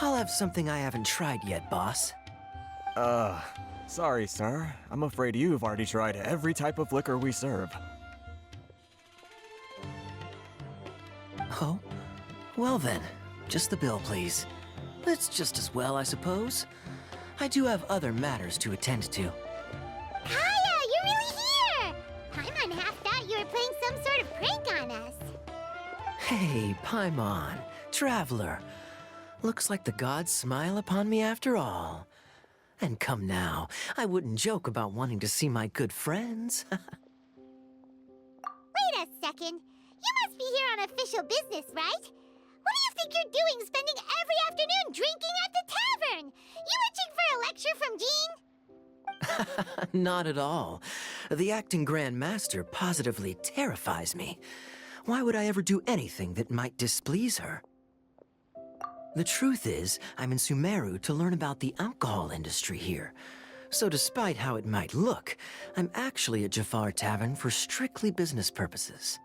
I'll have something I haven't tried yet, boss. Sorry, sir. I'm afraid you've already tried every type of liquor we serve. Oh? Well then, just the bill, please. It's just as well, I suppose. I do have other matters to attend to. Kaya, you're really here! Paimon half thought you were playing some sort of prank on us. Hey, Paimon, traveler. Looks like the gods smile upon me after all. And come now, I wouldn't joke about wanting to see my good friends. Wait a second. You must be here on official business, right? What do you think you're doing spending every afternoon drinking at the tavern? You itching for a lecture from Jean? Not at all. The acting Grand Master positively terrifies me. Why would I ever do anything that might displease her? The truth is, I'm in Sumeru to learn about the alcohol industry here. So despite how it might look, I'm actually at Jafar Tavern for strictly business purposes.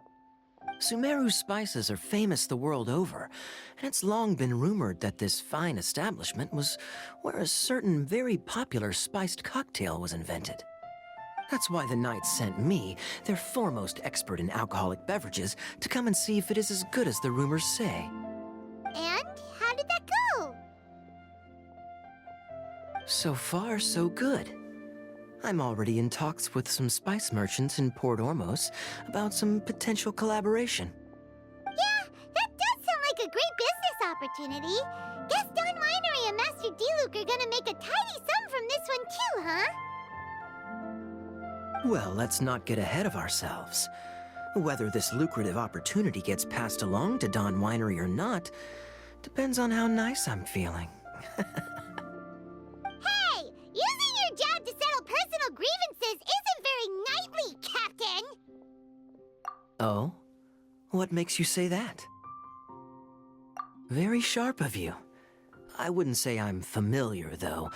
Sumeru spices are famous the world over, and it's long been rumored that this fine establishment was where a certain very popular spiced cocktail was invented. That's why the Knights sent me, their foremost expert in alcoholic beverages, to come and see if it is as good as the rumors say. And how did that go? So far, so good. I'm already in talks with some spice merchants in Port Ormos about some potential collaboration. Yeah, that does sound like a great business opportunity. Guess Don Winery and Master Diluc are gonna make a tidy sum from this one too, huh? Well, let's not get ahead of ourselves. Whether this lucrative opportunity gets passed along to Don Winery or not depends on how nice I'm feeling. Hey, using your job to settle personal grievances isn't very knightly, Captain! Oh? What makes you say that? Very sharp of you. I wouldn't say I'm familiar, though.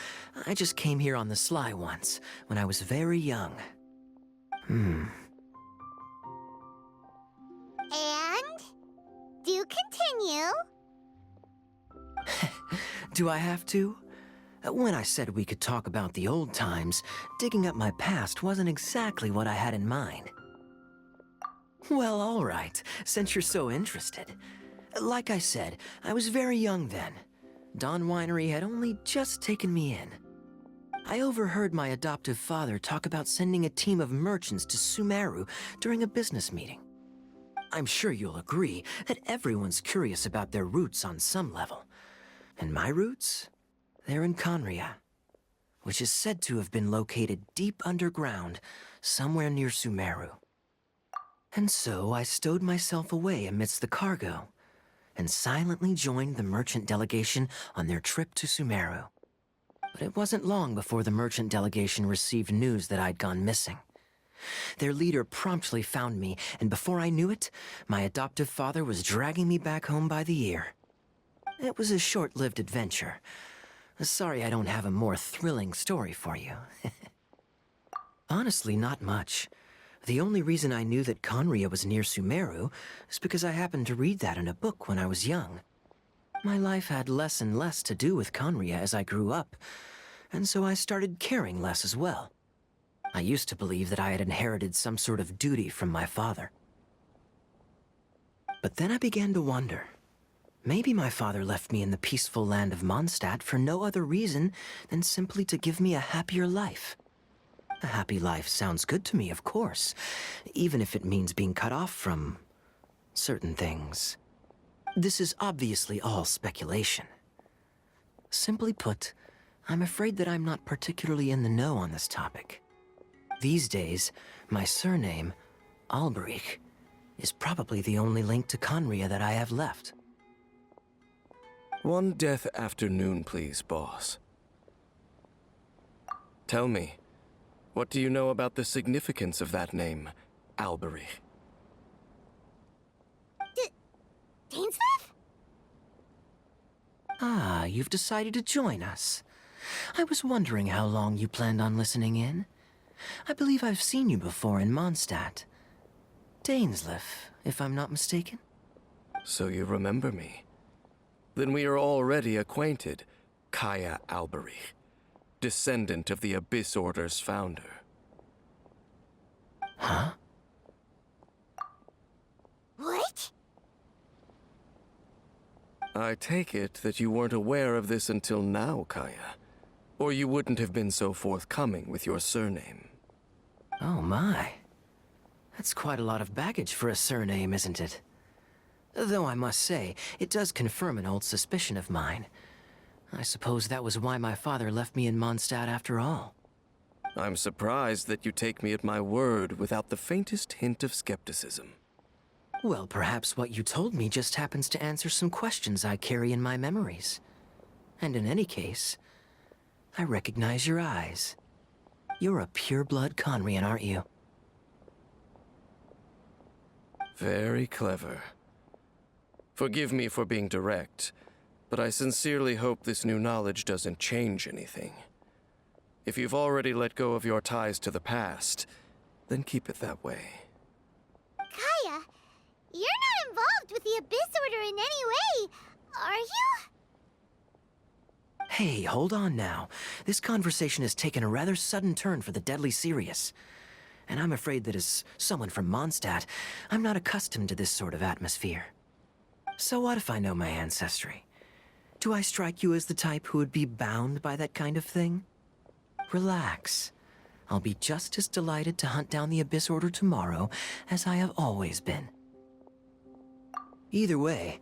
I just came here on the sly once, when I was very young. And? Do continue. Do I have to? When I said we could talk about the old times, digging up my past wasn't exactly what I had in mind. Well, all right, since you're so interested. Like I said, I was very young then. Don Winery had only just taken me in. I overheard my adoptive father talk about sending a team of merchants to Sumeru during a business meeting. I'm sure you'll agree that everyone's curious about their roots on some level. And my roots? They're in Khaenri'ah, which is said to have been located deep underground, somewhere near Sumeru. And so I stowed myself away amidst the cargo, and silently joined the merchant delegation on their trip to Sumeru. But it wasn't long before the merchant delegation received news that I'd gone missing. Their leader promptly found me, and before I knew it, my adoptive father was dragging me back home by the ear. It was a short-lived adventure. Sorry I don't have a more thrilling story for you. Honestly, not much. The only reason I knew that Khaenri'ah was near Sumeru is because I happened to read that in a book when I was young. My life had less and less to do with Khaenri'ah as I grew up, and so I started caring less as well. I used to believe that I had inherited some sort of duty from my father. But then I began to wonder. Maybe my father left me in the peaceful land of Mondstadt for no other reason than simply to give me a happier life. A happy life sounds good to me, of course, even if it means being cut off from certain things. This is obviously all speculation. Simply put, I'm afraid that I'm not particularly in the know on this topic. These days, my surname, Alberich, is probably the only link to Khaenri'ah that I have left. One death afternoon, please, boss. Tell me, what do you know about the significance of that name, Alberich? Dainsleif? Ah, you've decided to join us. I was wondering how long you planned on listening in. I believe I've seen you before in Mondstadt. Dainsleif, if I'm not mistaken. So you remember me. Then we are already acquainted, Kaya Alberich, descendant of the Abyss Order's founder. Huh? What? I take it that you weren't aware of this until now, Kaya. Or you wouldn't have been so forthcoming with your surname. Oh my. That's quite a lot of baggage for a surname, isn't it? Though I must say, it does confirm an old suspicion of mine. I suppose that was why my father left me in Mondstadt after all. I'm surprised that you take me at my word without the faintest hint of skepticism. Well, perhaps what you told me just happens to answer some questions I carry in my memories. And in any case, I recognize your eyes. You're a pure-blood Conrian, aren't you? Very clever. Forgive me for being direct, but I sincerely hope this new knowledge doesn't change anything. If you've already let go of your ties to the past, then keep it that way. Kaya, you're not involved with the Abyss Order in any way, are you? Hey, hold on now. This conversation has taken a rather sudden turn for the deadly serious. And I'm afraid that as someone from Mondstadt, I'm not accustomed to this sort of atmosphere. So what if I know my ancestry? Do I strike you as the type who would be bound by that kind of thing? Relax. I'll be just as delighted to hunt down the Abyss Order tomorrow as I have always been. Either way,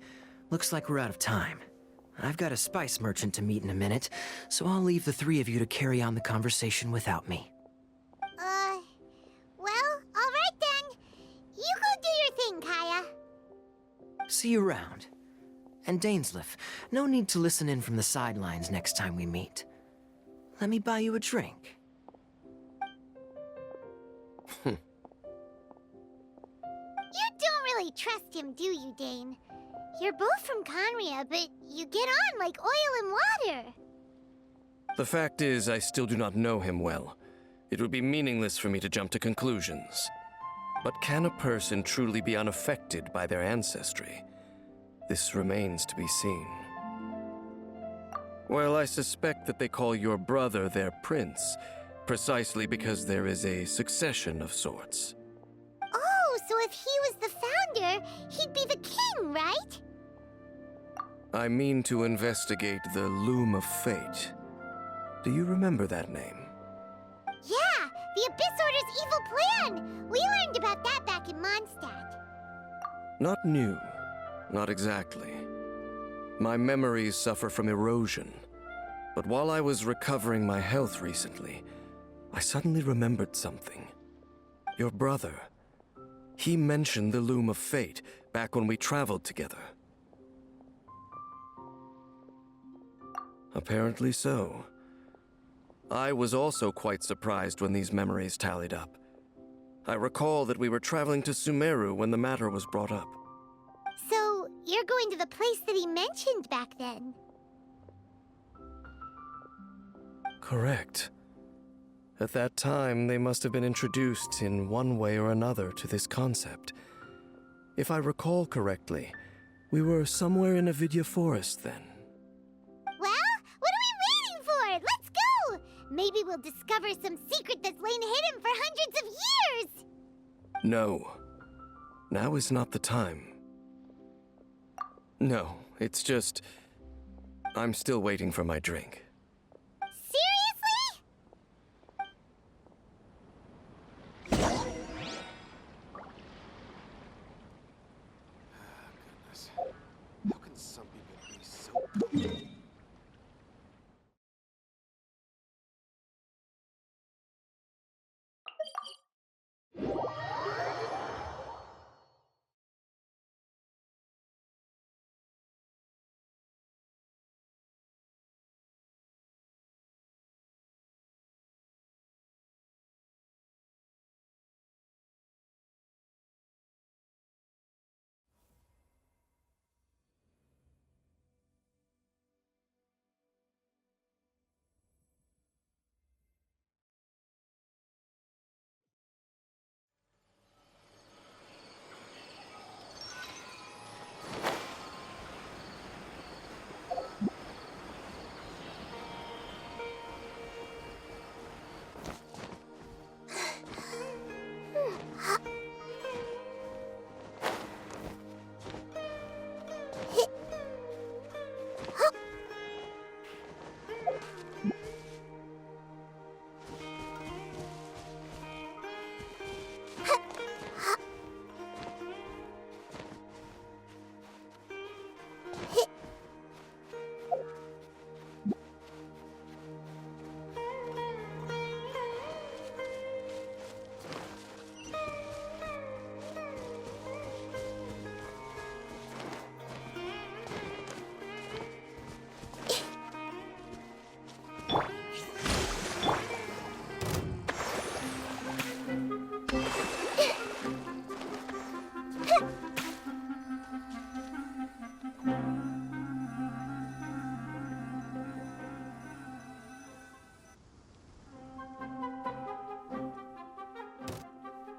looks like we're out of time. I've got a spice merchant to meet in a minute, so I'll leave the three of you to carry on the conversation without me. Well, alright then. You go do your thing, Kaya. See you around. And Dainsleif, no need to listen in from the sidelines next time we meet. Let me buy you a drink. You don't really trust him, do you, Dane? You're both from Conria, but you get on like oil and water. The fact is, I still do not know him well. It would be meaningless for me to jump to conclusions. But can a person truly be unaffected by their ancestry? This remains to be seen. Well, I suspect that they call your brother their prince, precisely because there is a succession of sorts. Oh, so if he was the founder, he'd be the king, right? I mean to investigate the Loom of Fate. Do you remember that name? Yeah, the Abyss Order's evil plan! We learned about that back in Mondstadt. Not new. Not exactly. My memories suffer from erosion. But while I was recovering my health recently, I suddenly remembered something. Your brother. He mentioned the Loom of Fate back when we traveled together. Apparently so. I was also quite surprised when these memories tallied up. I recall that we were traveling to Sumeru when the matter was brought up. So, you're going to the place that he mentioned back then? Correct. At that time, they must have been introduced in one way or another to this concept. If I recall correctly, we were somewhere in Avidya Forest then. Well, what are we waiting for? Let's go! Maybe we'll discover some secret that's lain hidden for hundreds of years! No. Now is not the time. No, it's just... I'm still waiting for my drink. Seriously? Goodness. How can some people be so...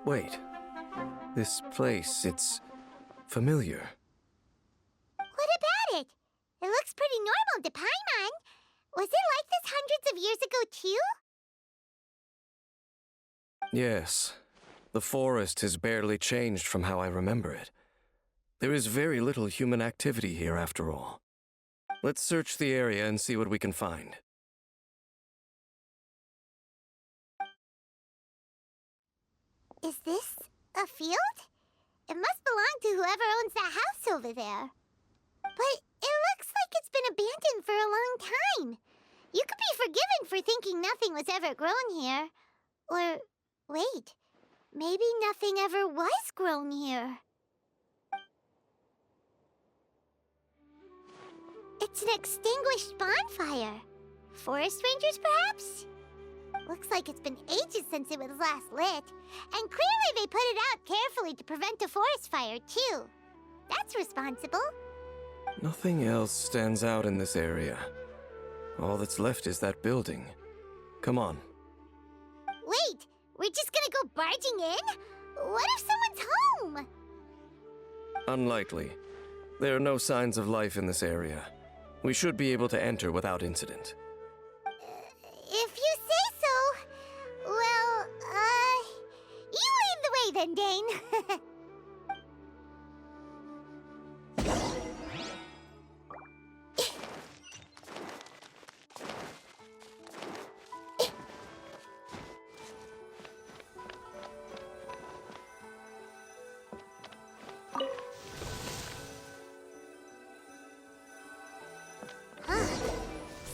Wait. This place, it's familiar. What about it? It looks pretty normal to Paimon. Was it like this hundreds of years ago, too? Yes. The forest has barely changed from how I remember it. There is very little human activity here, after all. Let's search the area and see what we can find. Is this a field? It must belong to whoever owns that house over there. But it looks like it's been abandoned for a long time. You could be forgiven for thinking nothing was ever grown here. Or, wait, maybe nothing ever was grown here. It's an extinguished bonfire. Forest rangers, perhaps? Looks like it's been ages since it was last lit. And clearly they put it out carefully to prevent a forest fire, too. That's responsible. Nothing else stands out in this area. All that's left is that building. Come on. Wait, we're just gonna go barging in? What if someone's home? Unlikely. There are no signs of life in this area. We should be able to enter without incident. If you say so. Well, you lead the way then, Dane.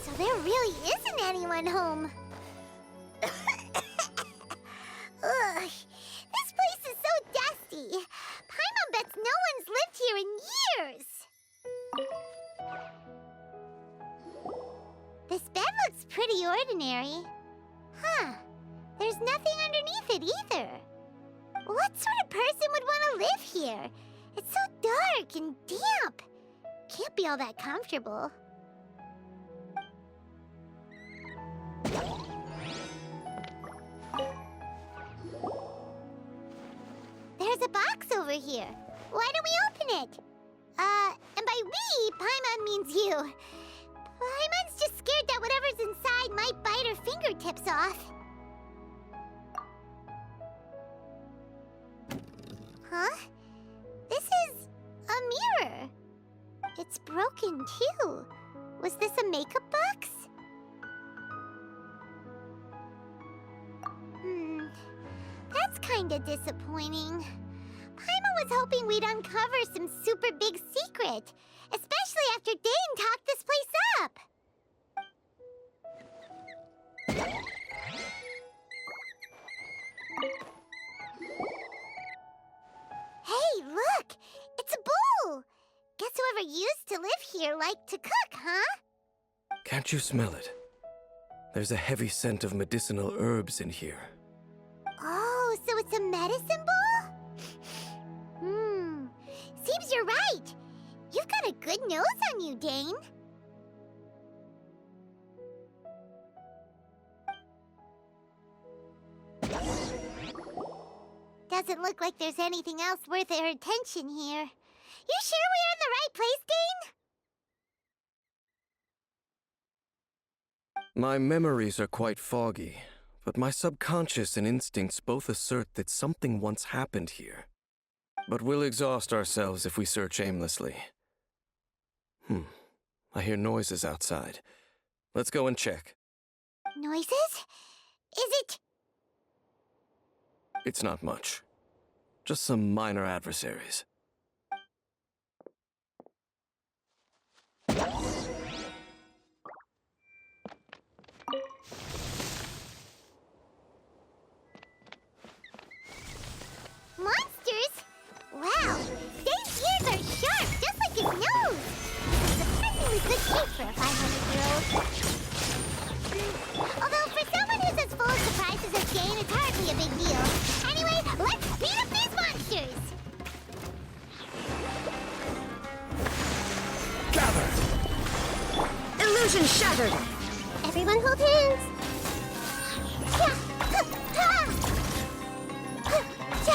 So there really isn't anyone home. Ugh, this place is so dusty. Paimon bets no one's lived here in years. This bed looks pretty ordinary. Huh, there's nothing underneath it either. What sort of person would want to live here? It's so dark and damp. Can't be all that comfortable. There's a box over here. Why don't we open it? And by we, Paimon means you. Paimon's just scared that whatever's inside might bite her fingertips off. Huh? This is a mirror. It's broken, too. Was this a makeup box? That's kinda disappointing. Paimon was hoping we'd uncover some super big secret, especially after Dane talked this place up. Hey, look! It's a bowl! Guess whoever used to live here liked to cook, huh? Can't you smell it? There's a heavy scent of medicinal herbs in here. Oh, so it's a medicine bowl? Seems you're right. You've got a good nose on you, Dane. Doesn't look like there's anything else worth our attention here. You sure we're in the right place, Dane? My memories are quite foggy, but my subconscious and instincts both assert that something once happened here. But we'll exhaust ourselves if we search aimlessly. I hear noises outside. Let's go and check. Noises? Is it... It's not much. Just some minor adversaries. Monsters? Wow, Dane's ears are sharp, just like his nose. It's a surprisingly good shape for a 500-year-old. Although for someone who's as full of surprises as Dane, it's hardly a big deal. Anyway, let's beat up these monsters! Gather! Illusion shattered! Everyone hold hands! Yeah. Ha. Ha.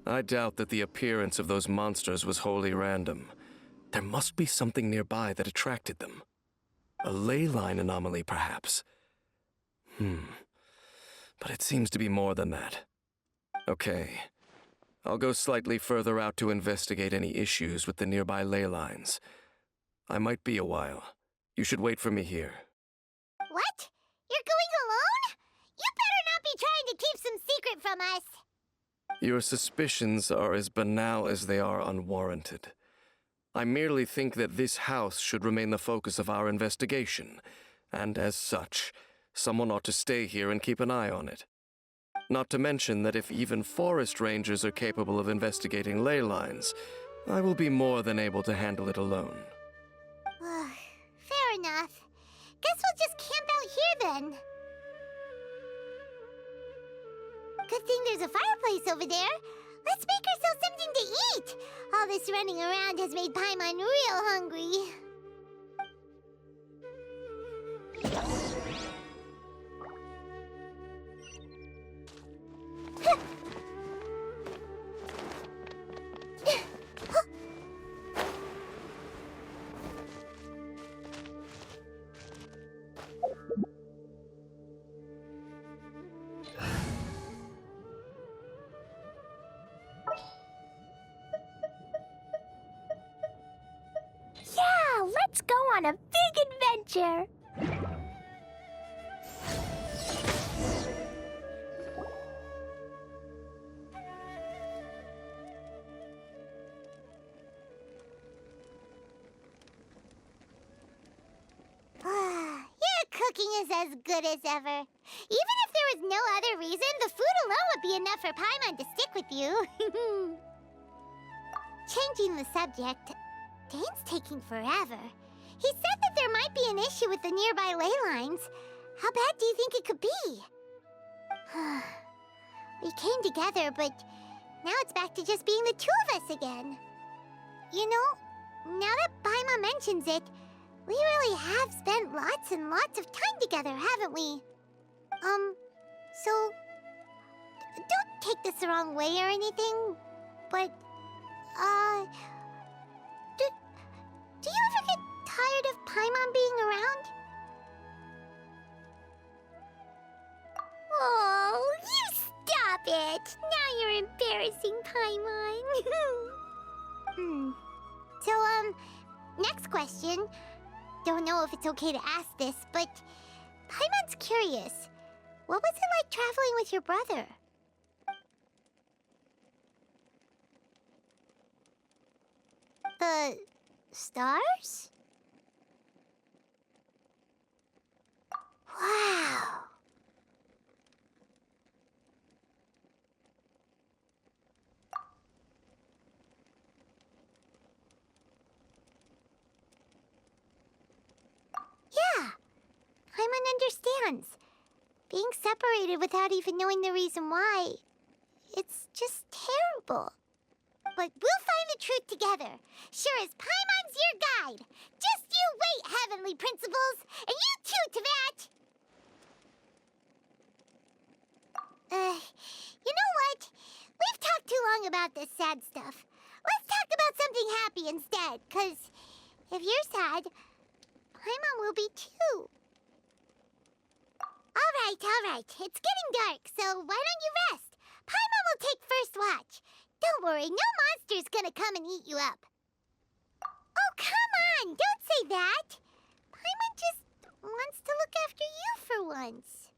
I doubt that the appearance of those monsters was wholly random. There must be something nearby that attracted them. A ley line anomaly, perhaps. But it seems to be more than that. Okay. I'll go slightly further out to investigate any issues with the nearby ley lines. I might be a while. You should wait for me here. What? You're going alone? You better not be trying to keep some secret from us. Your suspicions are as banal as they are unwarranted. I merely think that this house should remain the focus of our investigation, and as such, someone ought to stay here and keep an eye on it. Not to mention that if even forest rangers are capable of investigating ley lines, I will be more than able to handle it alone. Fair enough. Guess we'll just camp out here then. Good thing there's a fireplace over there. Let's make ourselves something to eat. All this running around has made Paimon real hungry. Yeah, let's go on a big adventure. Your cooking is as good as ever. Even if there was no other reason, the food alone would be enough for Paimon to stick with you. Changing the subject, Dane's taking forever. He said that there might be an issue with the nearby ley lines. How bad do you think it could be? We came together, but now it's back to just being the two of us again. You know, now that Paimon mentions it, we really have spent lots and lots of time together, haven't we? So, don't take this the wrong way or anything, but, do you ever get tired of Paimon being around? Oh, you stop it! Now you're embarrassing Paimon. So, next question. Don't know if it's okay to ask this, but Paimon's curious. What was it like traveling with your brother? The stars? Wow. Yeah, Paimon understands. Being separated without even knowing the reason why, it's just terrible. But we'll find the truth together. Sure as Paimon's your guide. Just you wait, Heavenly Principles, and you too, Teyvat! You know what? We've talked too long about this sad stuff. Let's talk about something happy instead, 'cause if you're sad, Paimon will be too. All right. It's getting dark, so why don't you rest? Paimon will take first watch. Don't worry, no monster's gonna come and eat you up. Oh, come on! Don't say that! Paimon just wants to look after you for once.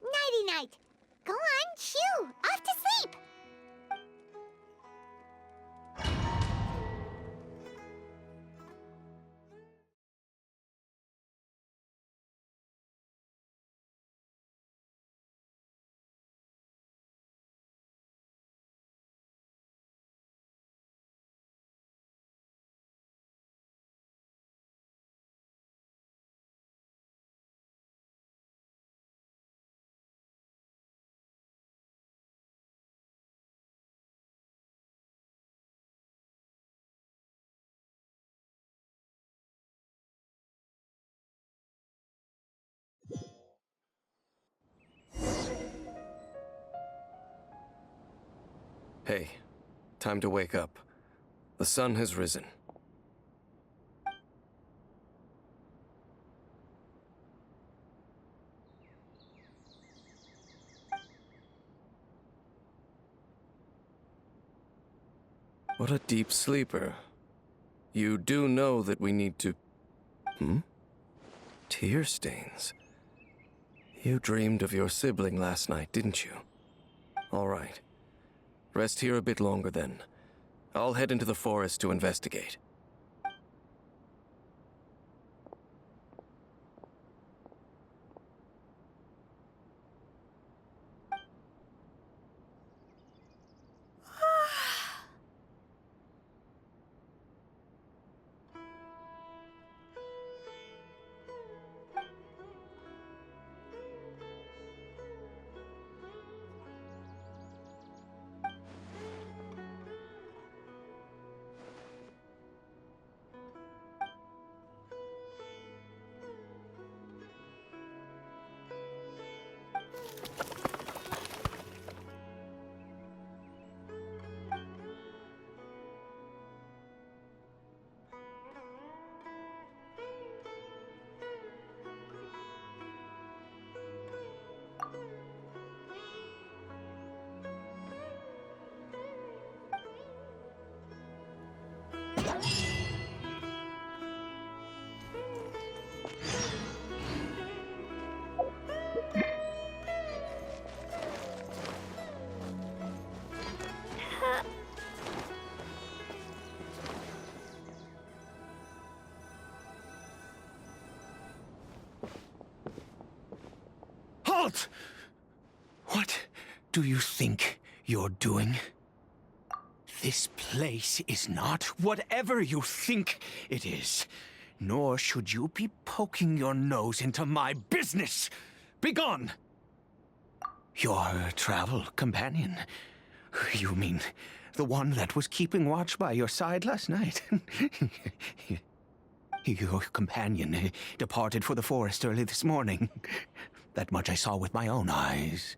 Nighty-night. Go on, shoo! Off to sleep! Hey, time to wake up. The sun has risen. What a deep sleeper. You do know that we need to... Tear stains. You dreamed of your sibling last night, didn't you? All right. Rest here a bit longer then. I'll head into the forest to investigate. Halt! What do you think you're doing? This place is not whatever you think it is. Nor should you be poking your nose into my business. Begone! Your travel companion. You mean the one that was keeping watch by your side last night? Your companion departed for the forest early this morning. That much I saw with my own eyes.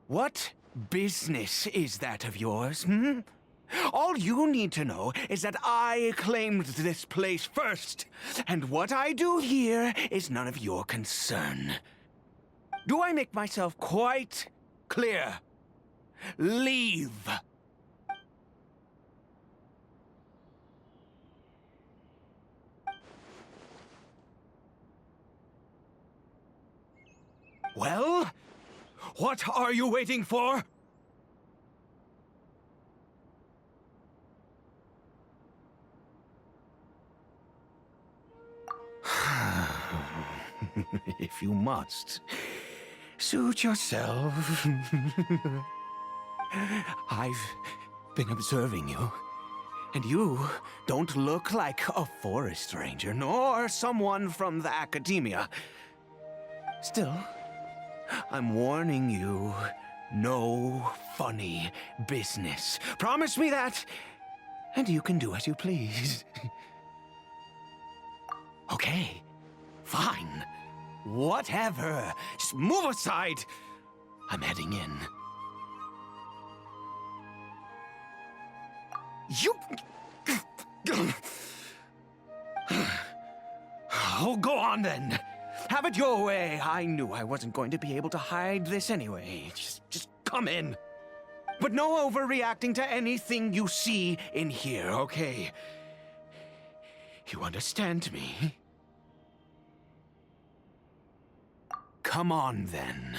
What business is that of yours, hmm? All you need to know is that I claimed this place first, and what I do here is none of your concern. Do I make myself quite clear? Leave! Well, what are you waiting for? If you must, suit yourself. I've been observing you, and you don't look like a forest ranger, nor someone from the academia. Still, I'm warning you, no funny business. Promise me that, and you can do as you please. Okay, fine. Whatever. Just move aside. I'm heading in. You... Oh, go on then. Have it your way. I knew I wasn't going to be able to hide this anyway. Just come in. But no overreacting to anything you see in here, okay? You understand me? Come on, then.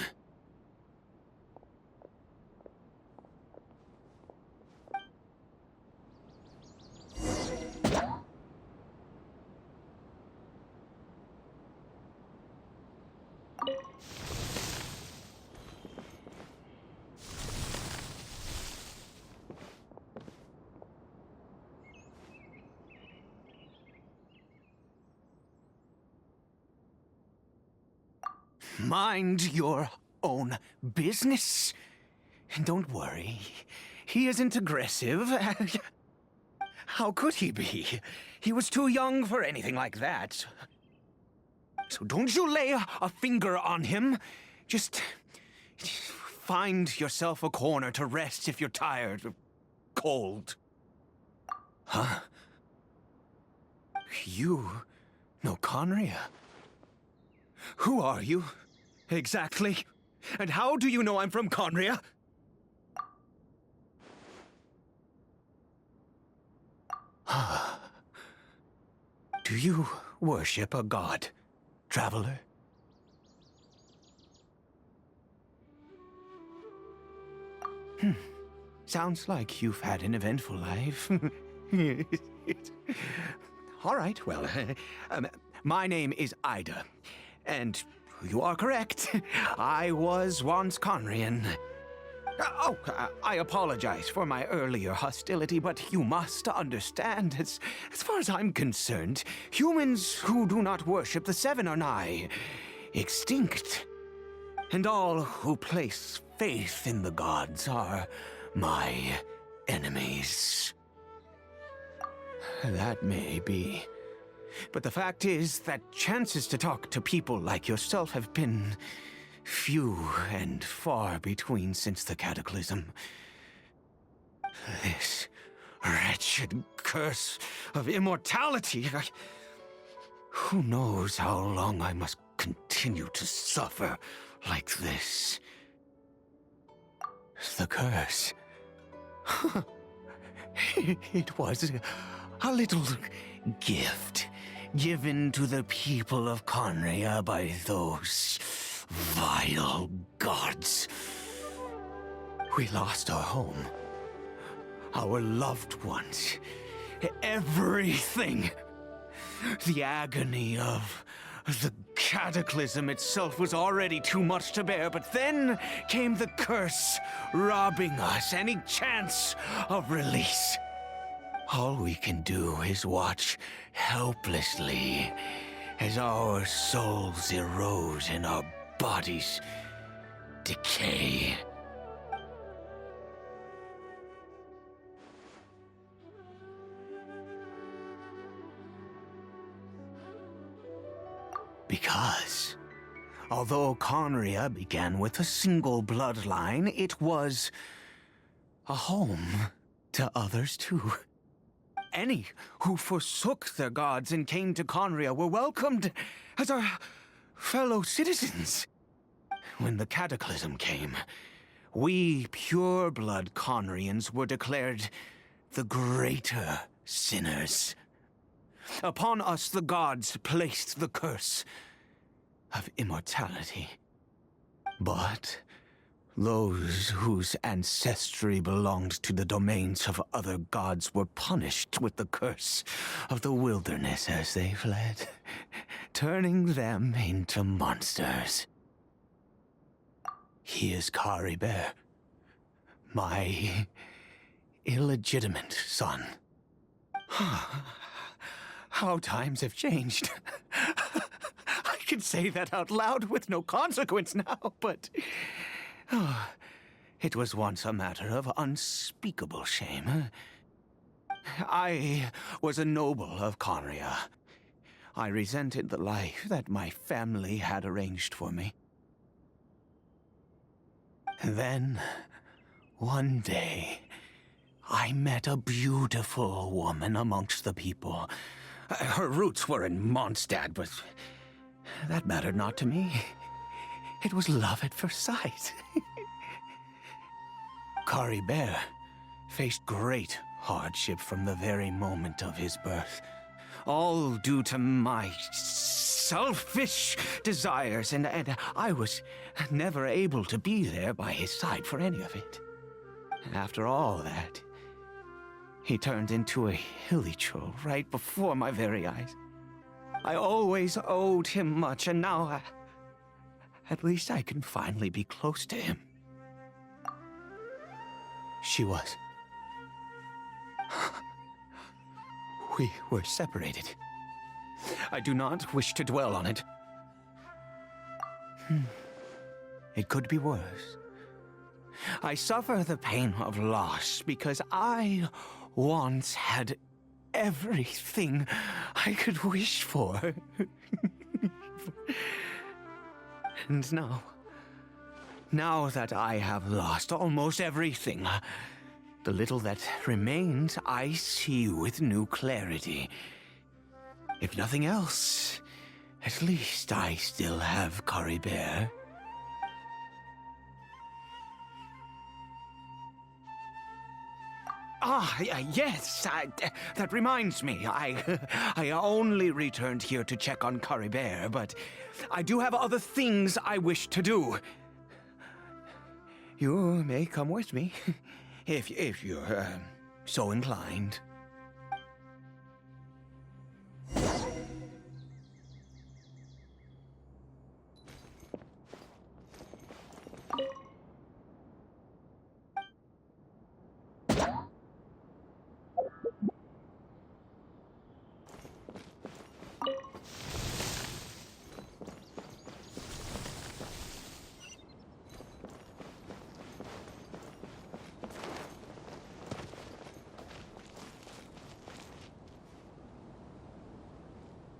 Mind your own business. And don't worry, he isn't aggressive. How could he be? He was too young for anything like that. So don't you lay a finger on him. Just find yourself a corner to rest if you're tired or cold. Huh? You know Conria? Who are you, exactly? And how do you know I'm from Conria? Do you worship a god, traveler? Sounds like you've had an eventful life. All right, well, my name is Ida, and you are correct. I was once Conrian. I apologize for my earlier hostility, but you must understand, as far as I'm concerned, humans who do not worship the Seven are nigh extinct. And all who place faith in the gods are my enemies. That may be. But the fact is that chances to talk to people like yourself have been few and far between since the Cataclysm. This wretched curse of immortality. Who knows how long I must continue to suffer like this? The curse. It was a little gift given to the people of Conria by those vile gods. We lost our home, our loved ones, everything. The agony of the cataclysm itself was already too much to bear, but then came the curse, robbing us any chance of release. All we can do is watch helplessly as our souls erode and our bodies decay. Because, although Conria began with a single bloodline, it was a home to others too. Any who forsook their gods and came to Conria were welcomed as our fellow citizens. When the Cataclysm came, we pure-blood Conrians were declared the greater sinners. Upon us the gods placed the curse of immortality. But those whose ancestry belonged to the domains of other gods were punished with the curse of the wilderness as they fled, turning them into monsters. He is Kari Bear, my illegitimate son. How times have changed. I can say that out loud with no consequence now, but it was once a matter of unspeakable shame. I was a noble of Conria. I resented the life that my family had arranged for me. Then, one day, I met a beautiful woman amongst the people. Her roots were in Mondstadt, but that mattered not to me. It was love at first sight. Kari Bear faced great hardship from the very moment of his birth. All due to my selfish desires, and I was never able to be there by his side for any of it. After all that, he turned into a hilly troll right before my very eyes. I always owed him much, and now at least I can finally be close to him. She was. We were separated. I do not wish to dwell on it. It could be worse. I suffer the pain of loss because I once had everything I could wish for. And now that I have lost almost everything, the little that remains I see with new clarity. If nothing else, at least I still have Caribert. Yes, that reminds me. I only returned here to check on Caribert, but I do have other things I wish to do. You may come with me, if you're so inclined.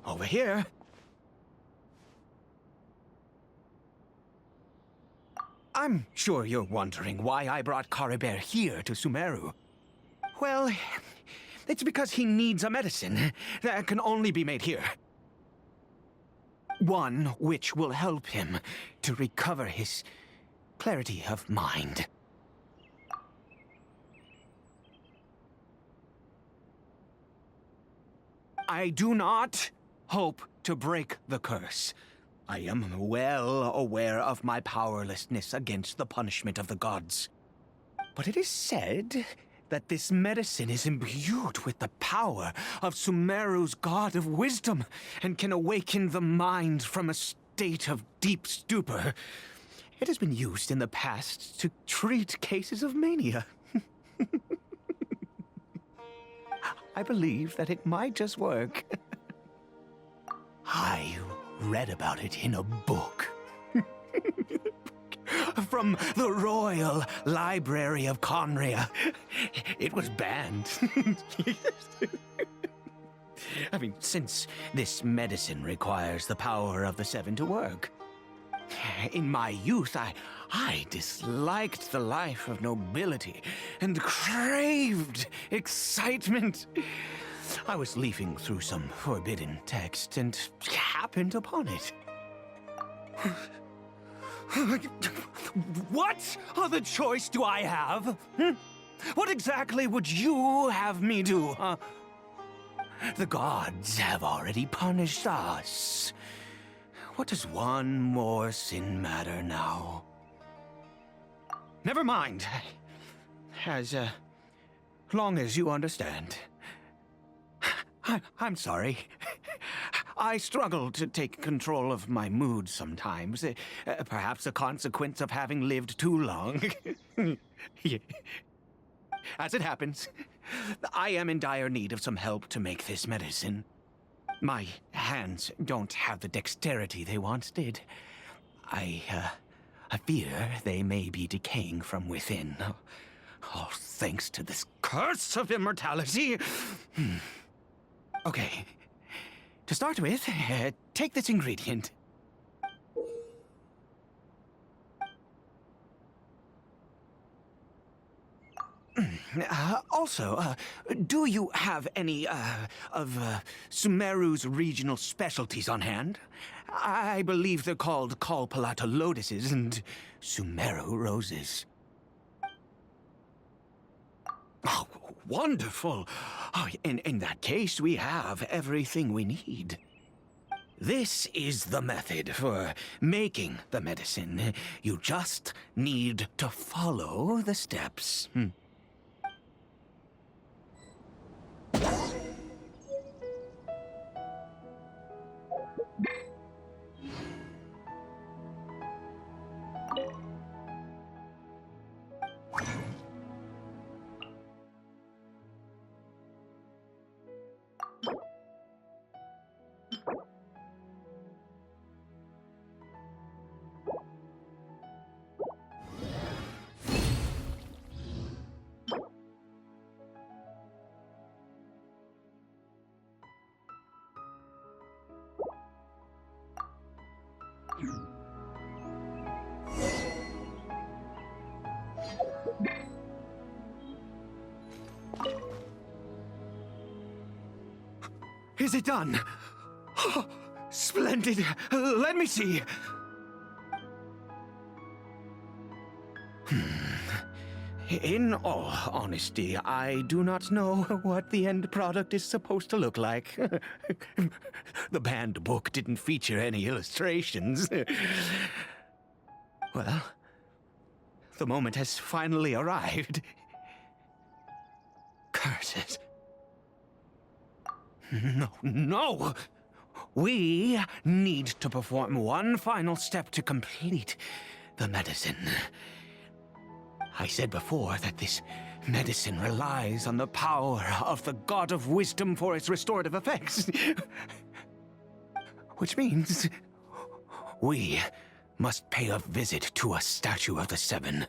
Over here. I'm sure you're wondering why I brought Caribert here to Sumeru. Well, it's because he needs a medicine that can only be made here. One which will help him to recover his clarity of mind. I do not hope to break the curse. I am well aware of my powerlessness against the punishment of the gods. But it is said that this medicine is imbued with the power of Sumeru's god of wisdom and can awaken the mind from a state of deep stupor. It has been used in the past to treat cases of mania. I believe that it might just work. I read about it in a book. From the Royal Library of Conria. It was banned. I mean, since this medicine requires the power of the Seven to work. In my youth, I disliked the life of nobility and craved excitement. I was leafing through some forbidden text and happened upon it. What other choice do I have? What exactly would you have me do? The gods have already punished us. What does one more sin matter now? Never mind. As long as you understand. I'm sorry. I struggle to take control of my mood sometimes. Perhaps a consequence of having lived too long. As it happens, I am in dire need of some help to make this medicine. My hands don't have the dexterity they once did. I fear they may be decaying from within. All thanks to this curse of immortality. Okay. To start with, take this ingredient. Also, do you have any, of Sumeru's regional specialties on hand? I believe they're called Kalpalata lotuses and Sumeru roses. Oh, wonderful! Oh, in that case, we have everything we need. This is the method for making the medicine. You just need to follow the steps. Is it done? Oh, splendid. Let me see. In all honesty, I do not know what the end product is supposed to look like. The banned book didn't feature any illustrations. Well, the moment has finally arrived. Curses. No! We need to perform one final step to complete the medicine. I said before that this medicine relies on the power of the God of Wisdom for its restorative effects. Which means we must pay a visit to a statue of the Seven.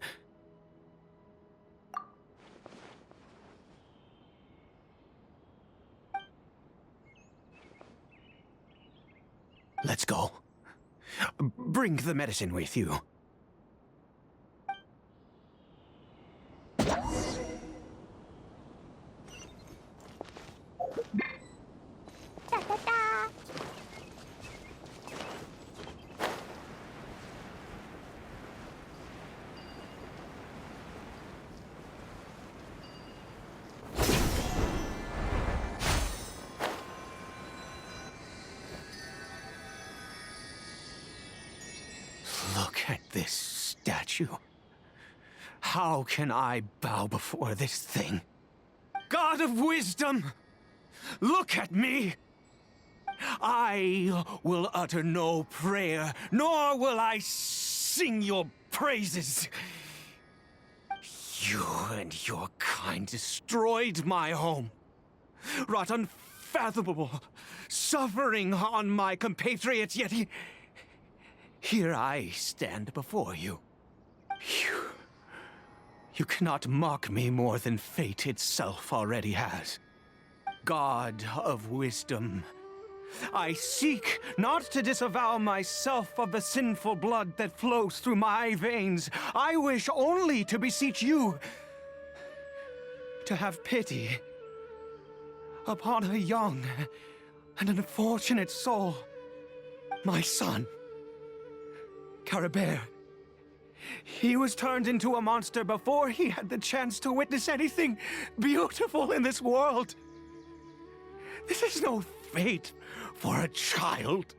Let's go. Bring the medicine with you. Da da da. Look at this statue. How can I bow before this thing? God of Wisdom! Look at me! I will utter no prayer, nor will I sing your praises. You and your kind destroyed my home, wrought unfathomable suffering on my compatriots, yet here I stand before you. You cannot mock me more than fate itself already has. God of Wisdom, I seek not to disavow myself of the sinful blood that flows through my veins. I wish only to beseech you to have pity upon a young and unfortunate soul, my son, Caribert. He was turned into a monster before he had the chance to witness anything beautiful in this world. This is no fate for a child.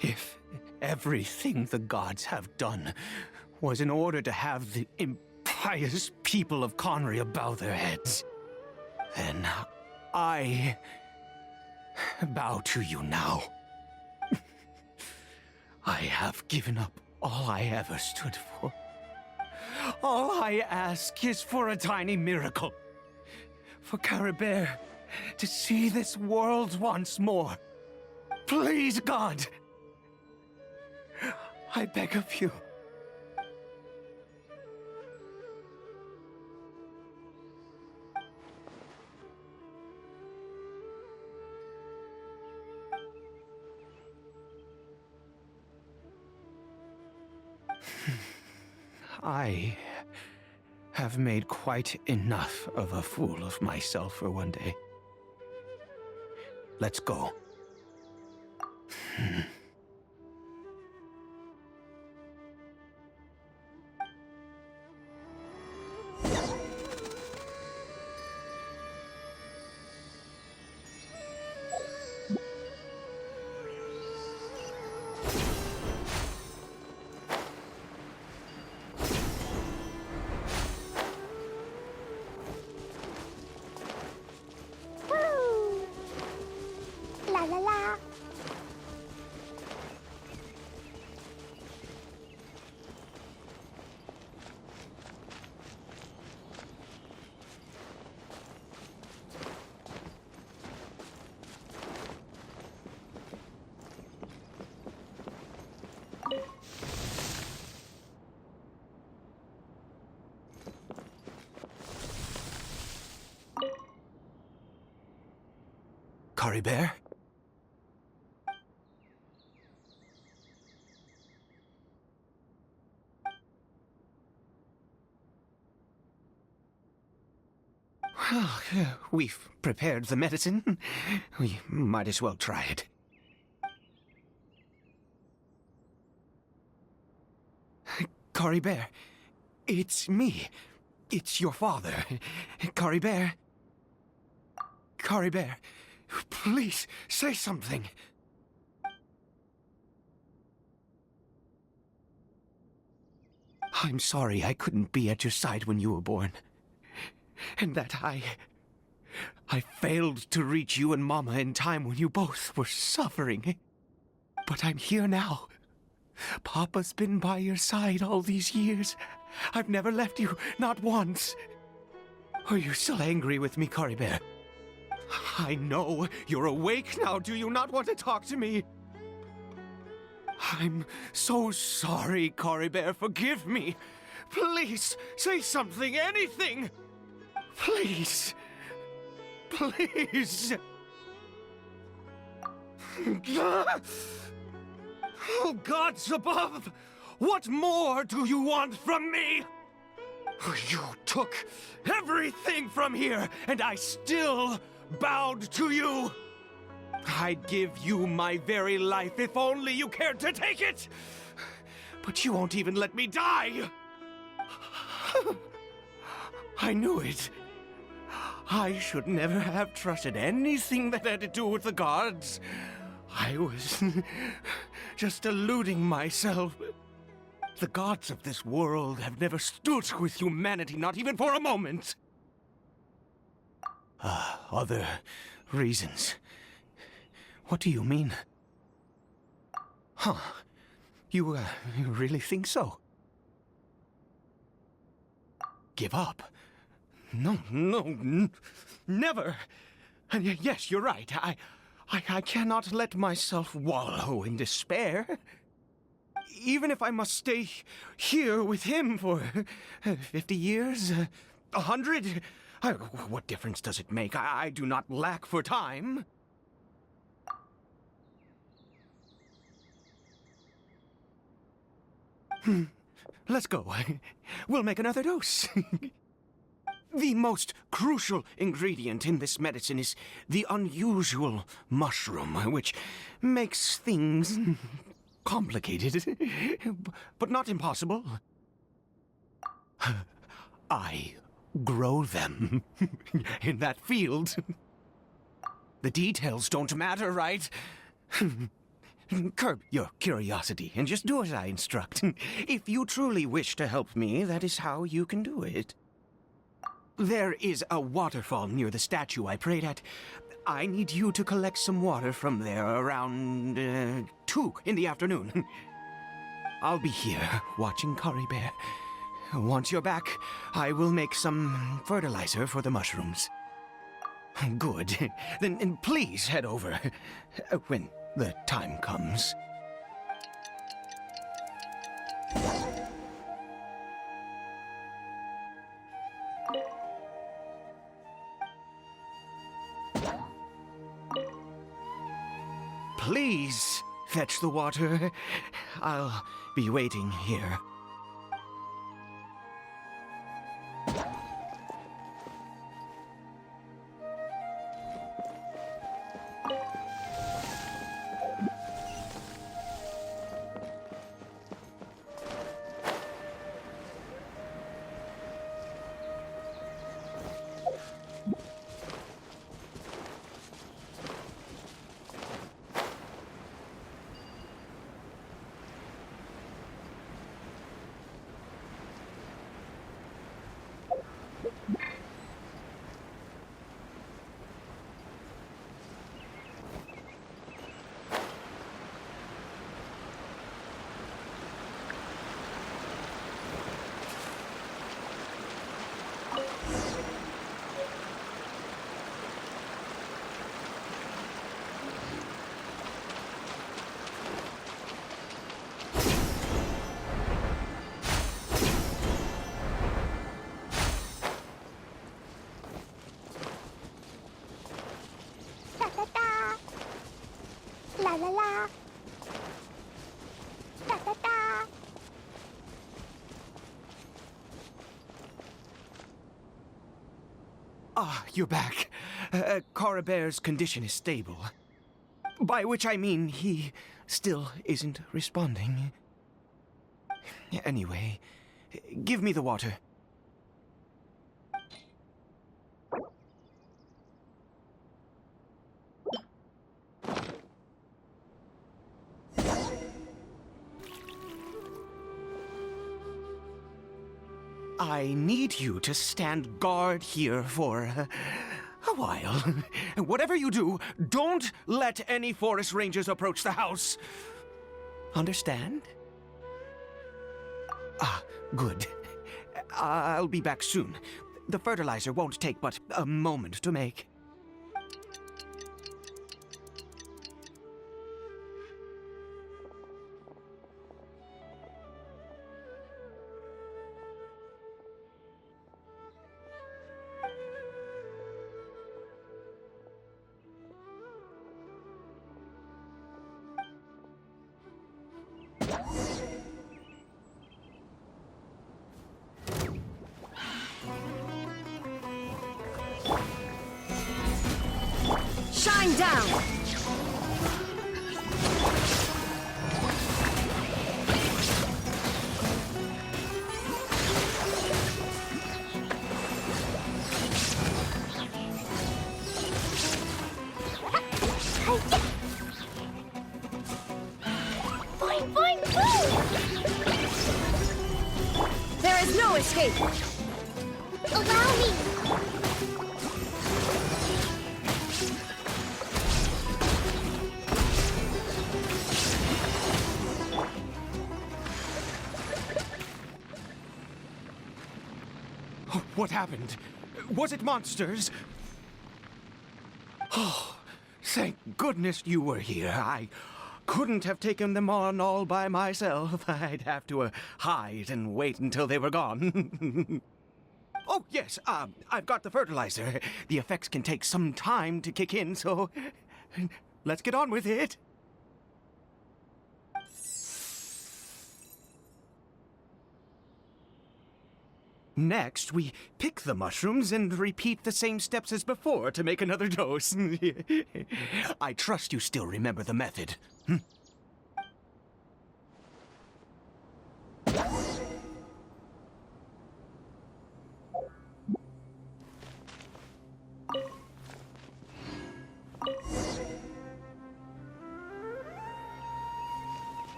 If everything the gods have done was in order to have the impious people of Conria bow their heads, then I bow to you now. I have given up all I ever stood for. All I ask is for a tiny miracle. For Caribert to see this world once more. Please, God. I beg of you. I have made quite enough of a fool of myself for one day. Let's go. Woo! La la la. Caribert? Well, we've prepared the medicine. We might as well try it. Cory Bear, it's me. It's your father. Cory Bear. Cory Bear, please say something. I'm sorry I couldn't be at your side when you were born. And that I failed to reach you and Mama in time when you both were suffering. But I'm here now. Papa's been by your side all these years. I've never left you, not once. Are you still angry with me, Cory Bear? I know you're awake now. Do you not want to talk to me? I'm so sorry, Cory Bear. Forgive me. Please, say something, anything. Please. Please. Oh, gods above! What more do you want from me? You took everything from here, and I still bowed to you. I'd give you my very life if only you cared to take it. But you won't even let me die. I knew it. I should never have trusted anything that had to do with the gods. I was just deluding myself. The gods of this world have never stood with humanity, not even for a moment. Other reasons. What do you mean? Huh. You really think so? Give up? No, never. And yes, you're right. I cannot let myself wallow in despair. Even if I must stay here with him for 50 years, 100, what difference does it make? I do not lack for time. Let's go. We'll make another dose. The most crucial ingredient in this medicine is the unusual mushroom, which makes things complicated, but not impossible. I grow them in that field. The details don't matter, right? Curb your curiosity and just do as I instruct. If you truly wish to help me, that is how you can do it. There is a waterfall near the statue I prayed at. I need you to collect some water from there around 2 in the afternoon. I'll be here watching Cory Bear. Once you're back, I will make some fertilizer for the mushrooms. Good. Then please head over when the time comes. Please fetch the water. I'll be waiting here. you're back. Coribear's condition is stable. By which I mean he still isn't responding. Anyway, give me the water. I need you to stand guard here for a while. Whatever you do, don't let any forest rangers approach the house. Understand? Ah, good. I'll be back soon. The fertilizer won't take but a moment to make. Shine down! Boing, boing, boing! There is no escape! Allow me! What happened? Was it monsters? Oh, thank goodness you were here. I couldn't have taken them on all by myself. I'd have to hide and wait until they were gone. Oh, yes, I've got the fertilizer. The effects can take some time to kick in, so let's get on with it. Next, we pick the mushrooms and repeat the same steps as before to make another dose. I trust you still remember the method.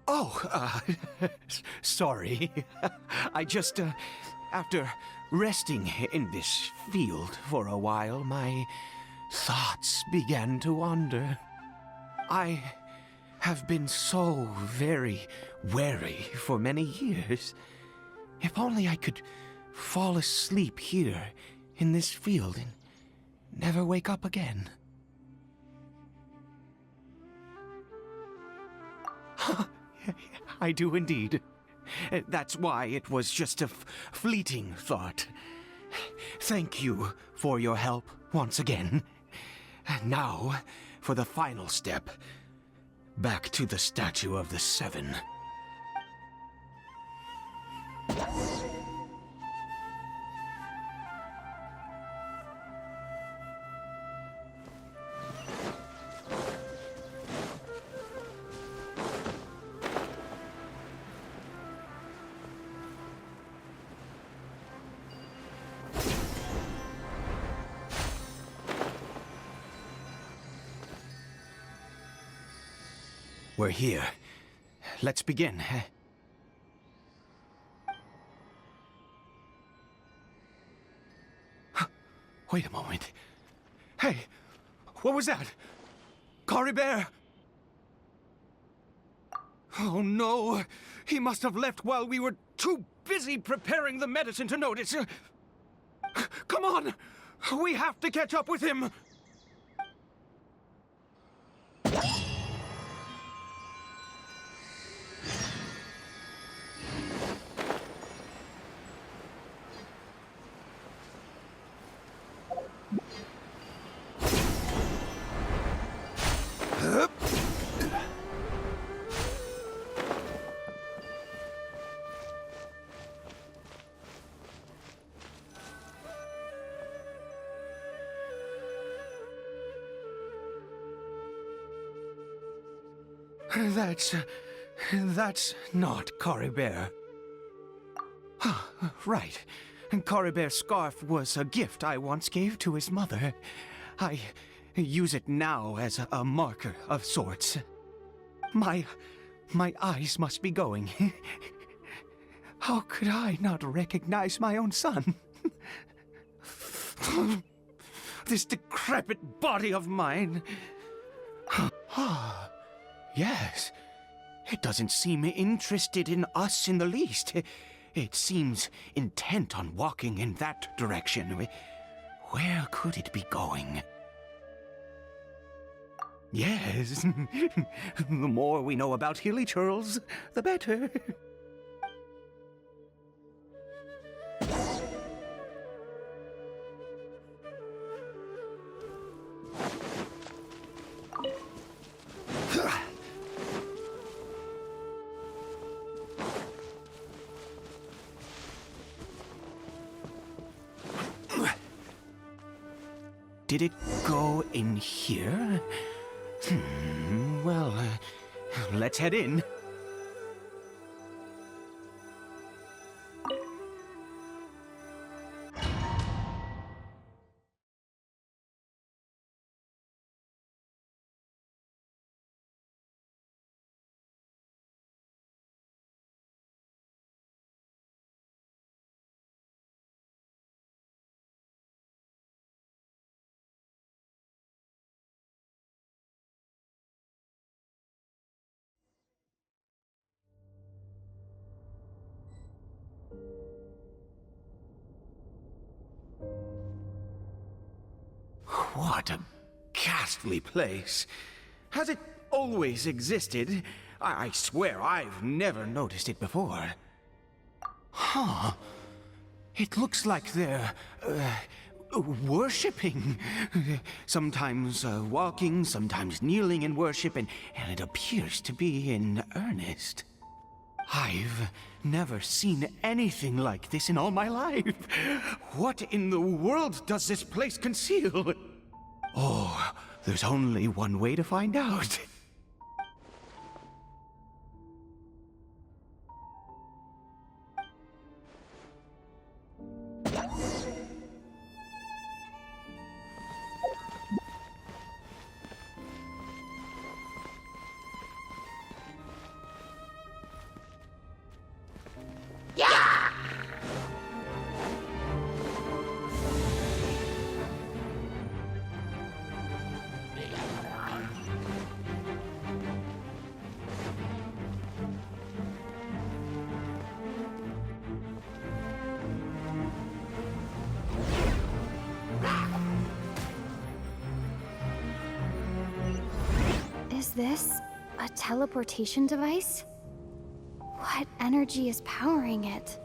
Oh, sorry. I just, after resting in this field for a while, my thoughts began to wander. I have been so very wary for many years. If only I could fall asleep here in this field and never wake up again. I do indeed. That's why it was just a fleeting thought. Thank you for your help once again. Now, for the final step. Back to the Statue of the Seven. We're here. Let's begin. Wait a moment. Hey, what was that? Coribear! Oh no! He must have left while we were too busy preparing the medicine to notice. Come on! We have to catch up with him! That's not Coribert. Right. Coribert's scarf was a gift I once gave to his mother. I use it now as a marker of sorts. My eyes must be going. How could I not recognize my own son? This decrepit body of mine. Yes. It doesn't seem interested in us in the least. It seems intent on walking in that direction. Where could it be going? Yes. The more we know about Hilly Churls, the better. Did it go in here? Well, let's head in. What a ghastly place. Has it always existed? I swear I've never noticed it before. Huh. It looks like they're, worshipping. Sometimes walking, sometimes kneeling in worship, and it appears to be in earnest. I've never seen anything like this in all my life. What in the world does this place conceal? Oh, there's only one way to find out. Is this a teleportation device? What energy is powering it?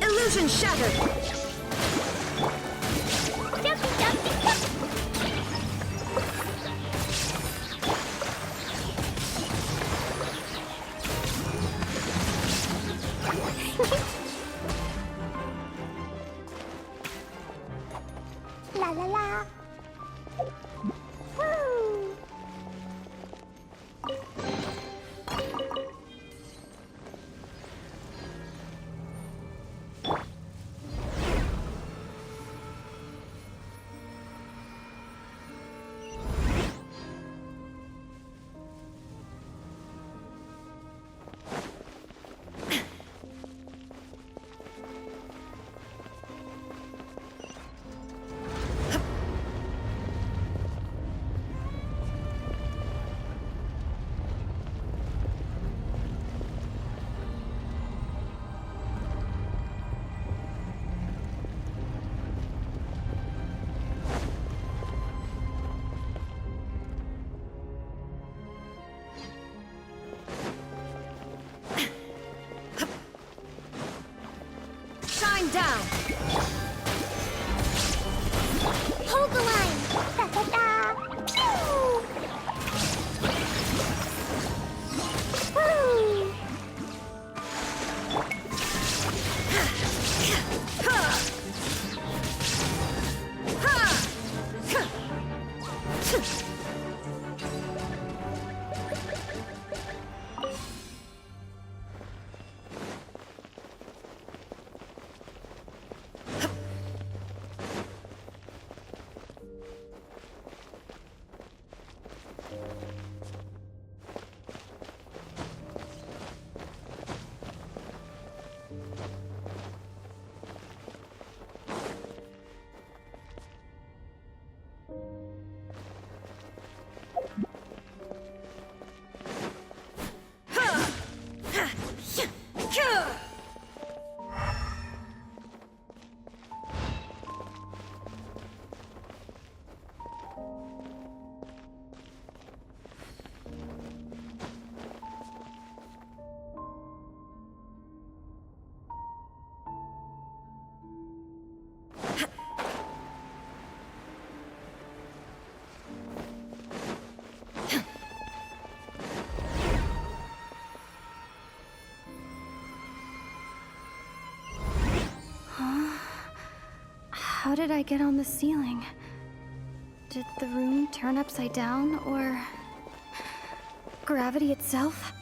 Illusion shattered! La la la. Woo. How did I get on the ceiling? Did the room turn upside down, or gravity itself?